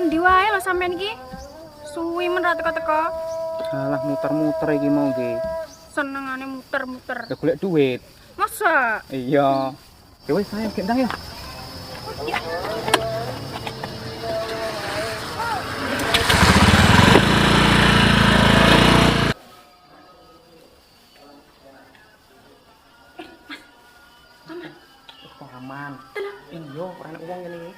Endi wae lho sampean iki? Suwi men ra teko-teko. Alah muter-muter iki mau nggih. Senengane muter-muter. Ya golek duit. Masa? Iya. Ya wis ayo gendang ya. Paman. Iya, ora enak wong ngene iki.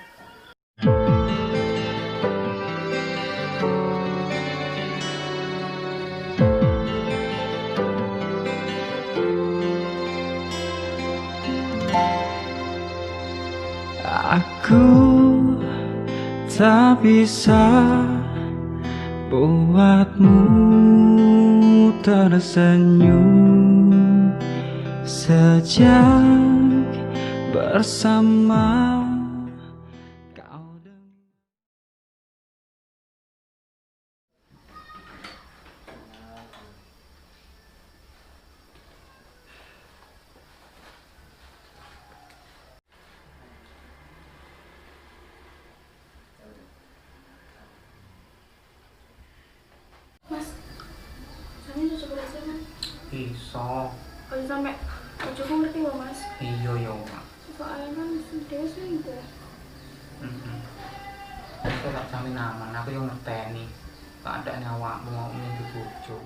Aku tak bisa buatmu tersenyum sejak bersama kau. Mas. Sampe cocok berasa, Mas. Iso. Kalau sampe cocok ngerti kok, Mas. Iya ya, Pak. Soalnya kan dia selingkuh. Aku tak jamin aman, aku yang ngerteni keadaan awakmu mau nyundi bojo.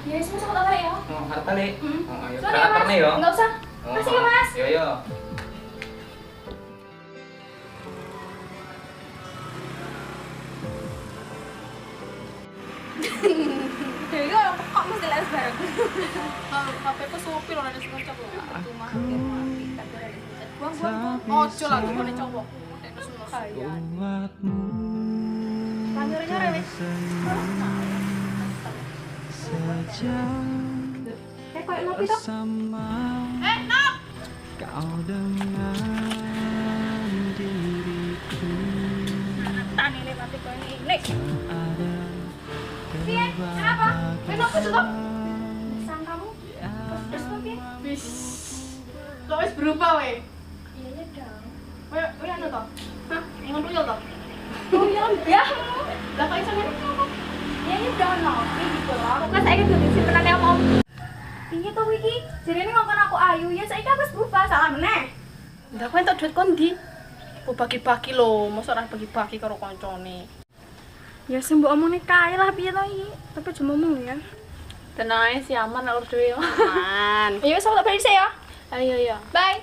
Ya wis Mas, aku tak balik ya. Oh, harap balik. Oh, ayo Sorry ya, Mas. terne ya. Enggak usah. Makasih ya, Mas. Yo yo. Dewi kok mesti les bareng. HP ku supi lho ada sing ngocok lho. Itu mah hampir mati, tapi ada sing ngocok. Buang. Ojo lagi meneh cowok. Nek wis ngono kaya. Panjurnya wis. Kayak ngopi toh? Nop. Kau dengan diriku Tani le mati koyo ini. ada Piye? Kenapa? Kenapa tuh toh? Sang kamu? Terus tuh piye? Wis. Kok wis berubah we? Iya ya dong. We anu to? Hah? Ingon uyul to? Oh iya ya. Lah kok iso ngene apa? Iya ya dong ngopi gitu loh. Aku kan saiki kudu simpenane om. Piye to iki? Jarene ngomong aku ayu ya saiki aku wis berubah salah meneh. Lah kowe entuk duit kondi? Ku bagi-bagi lho, mosok ora bagi-bagi karo kancane. Ya sing mbok omongne kae lah piye to iki? Tapi aja ngomong ya. Tenang ae si aman nek urus dhewe. Aman. Ya wis aku tak balik sih ya. Ayo ya. Bye.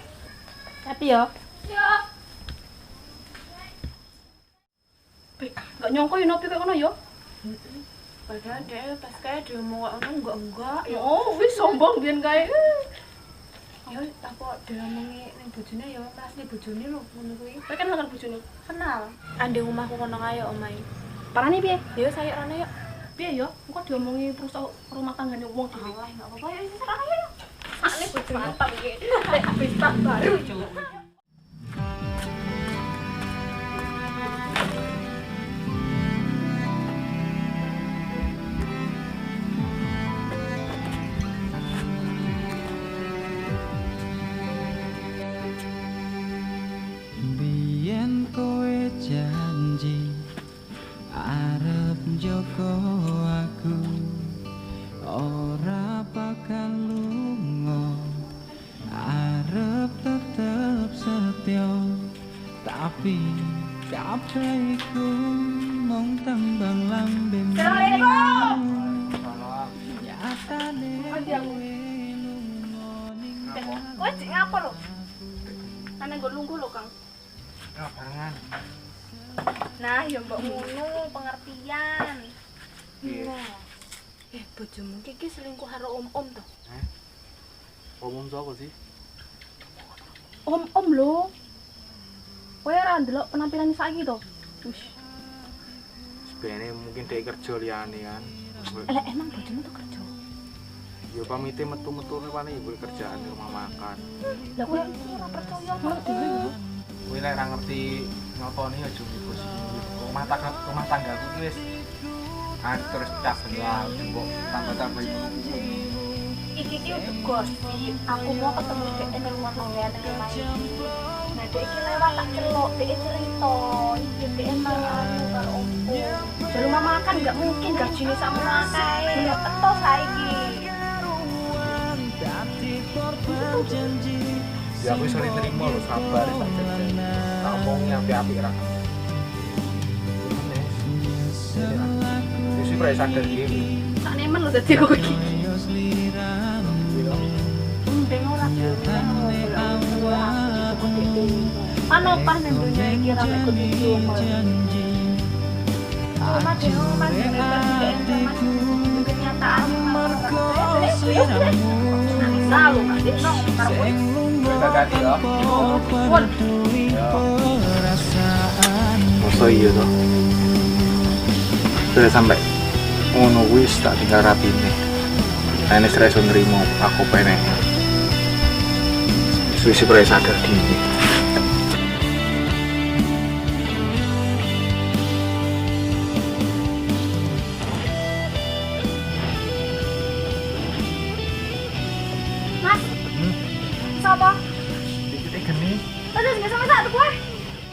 Tapi ya. Ya. Baik, enggak nyongko yo nopi kok ngono yo. Padahal dia pas kayak diomong ngono enggak. Oh, wis sombong biyen kae. Ya apa diomongi ning bojone ya, asli bojone lho ngono kuwi. Kowe kan kenal bojone? Kenal. Ande omahku kono kae omahe. Parane piye? Ya saya rene ya. Piye ya? Engko diomongi perusahaan rumah tanggane wong dhewe. Alah, enggak apa-apa ya wis rene ya. Sakne bojone mantap iki. Habis tak baru. biyen kowe janji arep njogo aku ora bakal lunga arep tetep setya tapi kabeh iku mung tembang lambemu nyatane kowe lunga ning Kowe sik ngapa lho? Ana nggo lungguh lho, Kang. Ya barengan. Nah, ya mbok ngono, pengertian. Iya. Bojomu iki selingkuh karo om-om to? Omong sapa sih? Om-om lho. Kowe ora ndelok penampilan saiki to? Wis. Sebenarnya mungkin dia kerja liyane kan. Lah emang bojomu tuh kerja. Ya pamite metu-metu pane ibu kerjaan di rumah makan. Lah kowe ora percaya karo dhewe lho. Kowe lek ora ngerti nyotoni aja bos iki. Rumah tanggaku ki wis terus pecah belah, mbok tambah-tambah iku. Iki ki udah gosip. Aku mau ketemu dhek ning rumah tangga ning rumah iki. Nah, dek iki lewat tak celok, dek cerita, iki dek nanya aku karo opo. Jadi rumah makan nggak mungkin gajinya sama makai. Ya betul saiki. Ya aku iso terima lho, sabar tak jajan. Tak omongi apik-apik ra. Wis ora sadar dhewe. Tak nemen lho dadi kowe iki. Panopan yang dunia ini ramai ketujuh rumah dewa mas kenyataan selalu nanti Kita ganti ya. Masa iya toh. Sudah sampai ngono wis tak tinggal rapine. Ini stres nerimo aku pengen. Susi pernah sadar diri. Mas, siapa? Dikit gini. Terus nggak sama satu gue.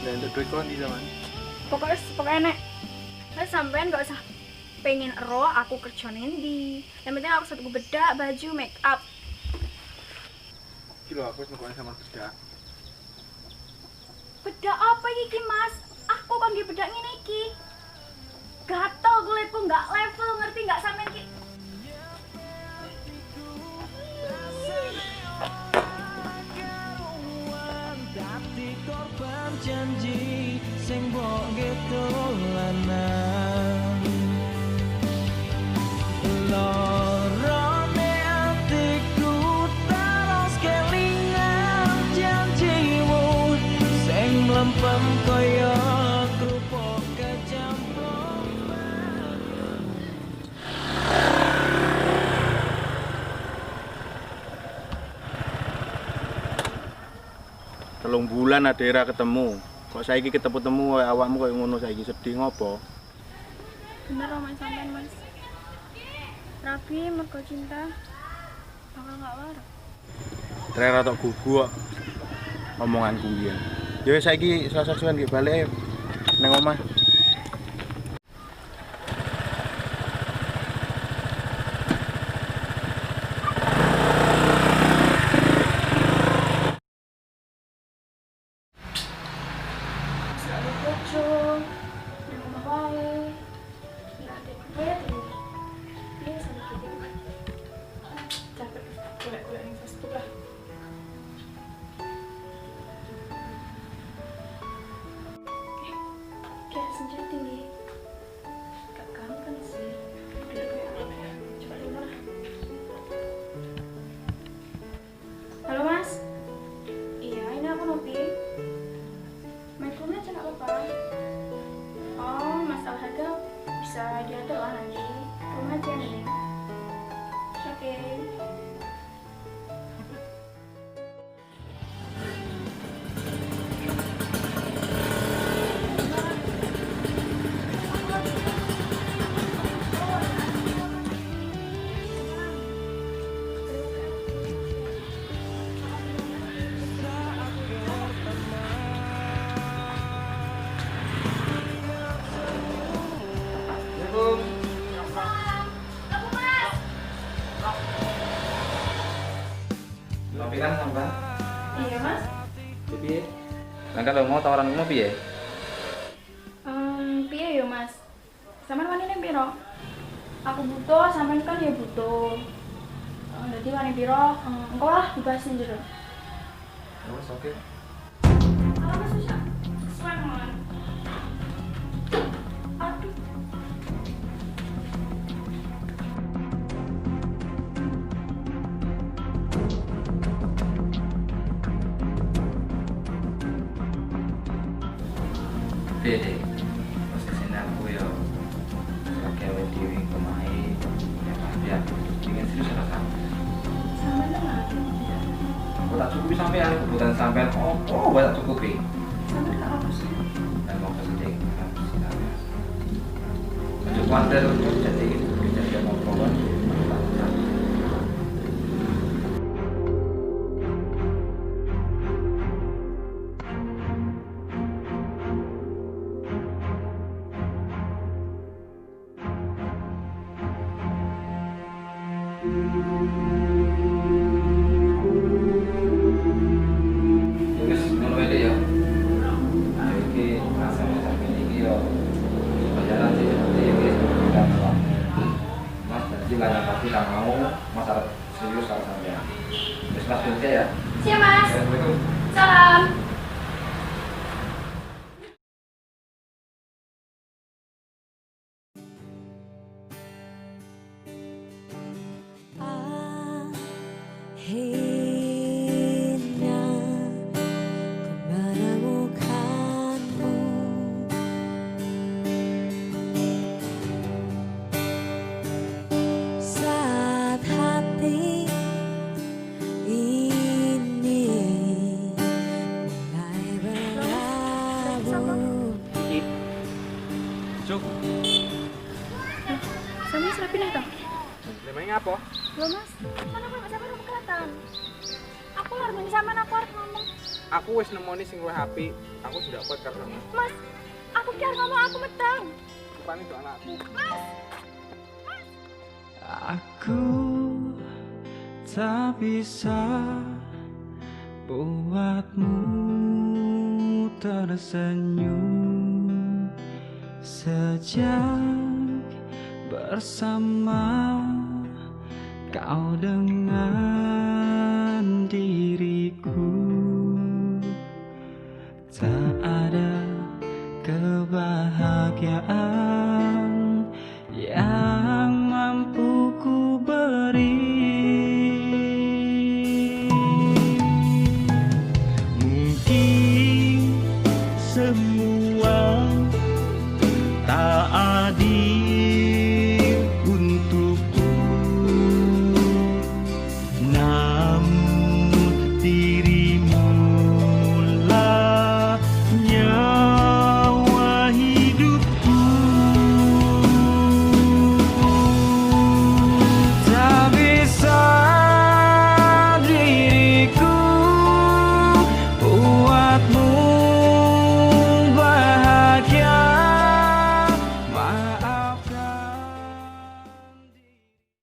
Dan untuk duit kau di zaman. Pokoknya nek. Terus sampean nggak usah pengen ero aku kerja nendi. Yang penting aku satu bedak, baju, make up. Kilo aku semuanya sama bedak. Bedak apa iki mas? Aku kan nggih bedak ngene iki. Gatel kulitku nggak level, ngerti nggak sampean ki? Korban janji sing mbok getolanan lorone atiku terus kelingan janjimu sing mlempem kaya kerupuk kecampur. Telung bulan Adera ketemu. Kok saiki ketemu awakmu koyo ngono saiki sedih ngopo? Bener roman sampean mas. Rapi mergo cinta bakal nggak waras. Trera tok gugu kok omonganku biyen. Ya wis saiki sasa-sasan ki balik nang omah. Halo mas, iya ini aku Novi. Mainnya aja nggak apa-apa. Oh masalah harga bisa diatur lah nanti. Rumah aja nih. Oke. Tapi kan sampai. Iya mas. Piye? Lah kalau mau tawaran ngono piye? Piye yo mas? Sampean wanine piro? Aku butuh, sampean kan ya butuh. Jadi wani piro? Engko lah dibahas njero. Wes oke. Apa mas susah? Sesuai mon. Aduh. Bede, pas kesini aku ya gawe dhewe kemae ya ingin serius rasa. Sampean tenan. Aku tak cukupi sampean, kebutuhan sampean opo wae tak cukupi. Sampean gak apa sih? Dan mau kesedek aja kuantar jadi kejadian opo kan. istilahnya, tapi tak mau masalah serius kalau sampai. Terus Mas kerja ya. Siap Mas. Assalamualaikum. Salam. Akhirnya ku menemukanmu. Saat hati ini mulai berlabuh. Cuk, Sama rapi nih toh. lemahnya apa? Lo Mas, mana kok sampai rumah kelihatan? Aku harus main sama aku harus ngomong. Aku wis nemoni sing luwih apik. Aku sudah kuat karena Mas, aku kira ngomong aku metang. Rupane itu anakku. Aku tak bisa buatmu tersenyum sejak bersama kau dengan diriku. Tak ada kebahagiaan